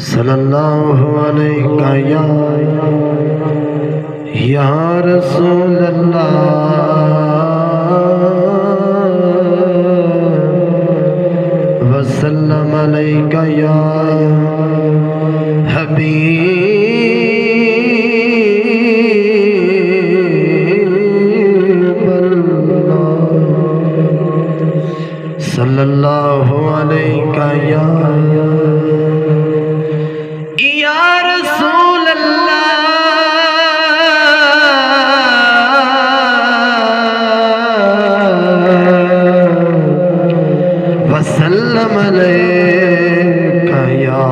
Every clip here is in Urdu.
صلی اللہ علیہ یا رسول اللہ وسلم علیہ یا حبیب اللہ صلی اللہ علیہ یا رسول اللہ وسلم علیک یا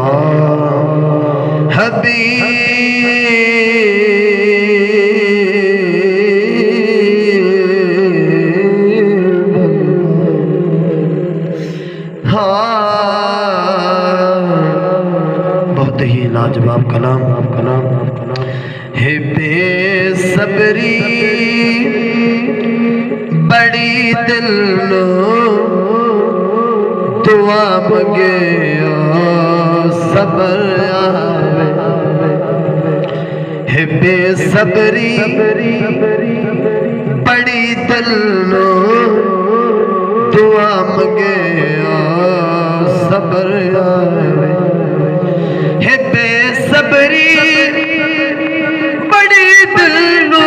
حبیب بہت ہی لاجواب کلام ہے بے صبری بڑی دل نو دعا مگے صبر آوے ہے بے صبری بڑی دل نو دعا مگے صبر آوے ہے بے صبری بڑی دل نو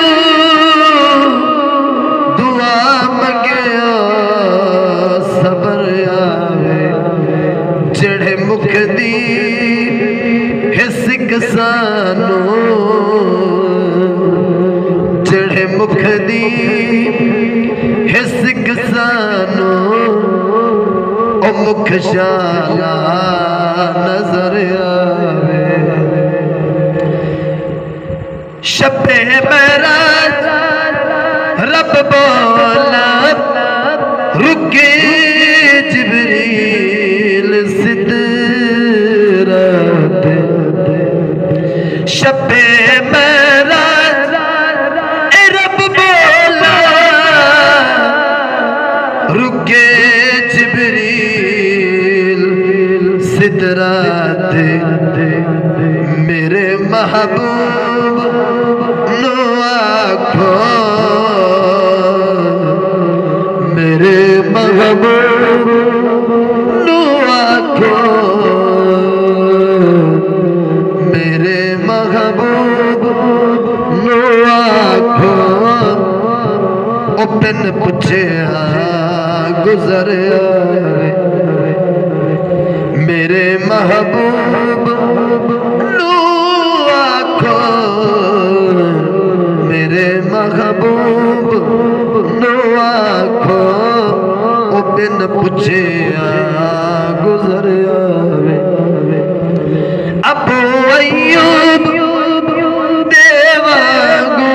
دعا مگیا صبر آوے جڑے مکھ دی ہے سکسانو جڑے مکھ دی ہے سکسانو او مکھ شالا نظر آوے شب معراج رب بولا رکے جبریل سدرات شب معراج رب بولا رکے جبریل سدرات میرے محبوب نو آکھو میرے محبوب نو آکھو میرے محبوب نو آکھو او پن پچھے گزر آئے میرے محبوب نو آکھو میرے محبوب نو آکھو او بن پچھے گزر آوے ابو ایوب دیوانگو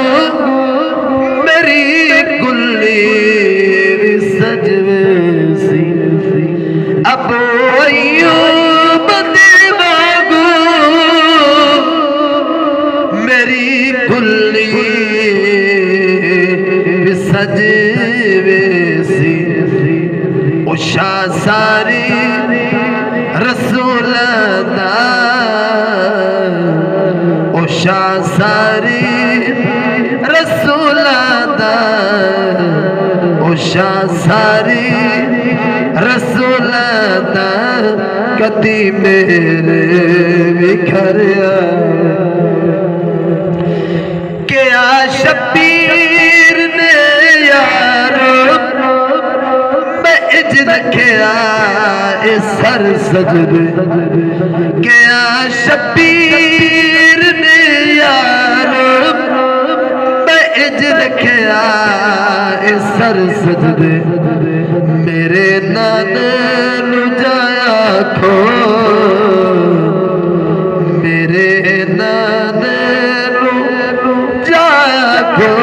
میری کلی سجوے سی ابو ایوب دیوانگو میری کلی سجوے سی او شاہ ساری رسول دا او شاہ ساری رسول دا او شاہ ساری رسول دا کدی میرے بکھر کیا شبیر نے یارو میں اج رکھیا اس سر سجدے کیا شبیر نے یارو میں اج رکھیا اس سر سجدے میرے نانے نو جایا کھو میرے نانے نو جایا کھو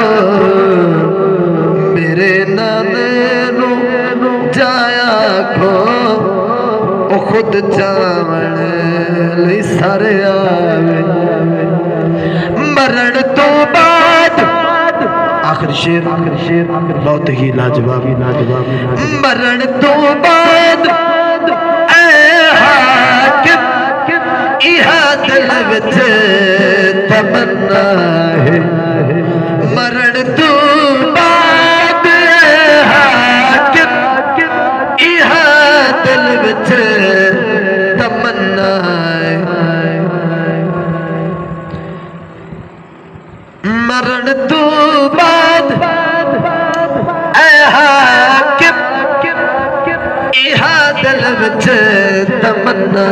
میرے نانے نو جایا کھو او خود چاون لی سر آوے مرن تو بعد آخر شیر بہت ہی لاجواب مرن تو بعد اے حاکم تمنا ہے مرن تو بعد حاکم ایہا دل وچ تمنا ہے مرن تو بعد اے حاکم ایہا دل وچ تمنا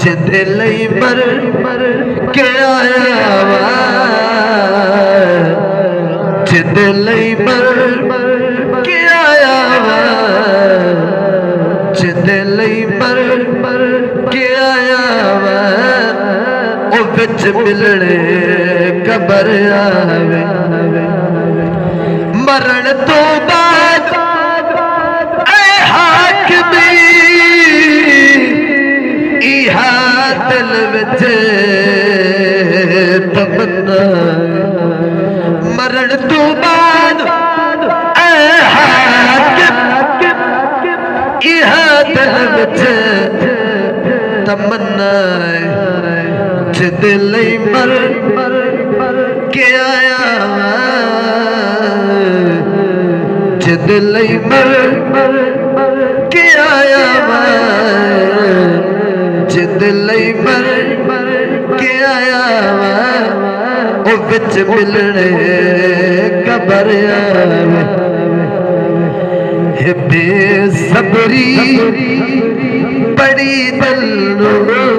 جدے لئی مر کے آیا وا جدے لئی مر کے آیا وا جدے لئی مر کے آیا وا او وچ ملنے قبر آوے مرن تو بعد اے حاکمی ایہا دل وچ تمنا مرن تو بعد اے حاکم ایہا دل وچ تمنا جد لئی مر کے آیا جد لئی مر کے آیا جد لئی مر کے آیا او وچ ملنے قبر آوے بے صبری بڑی دل نو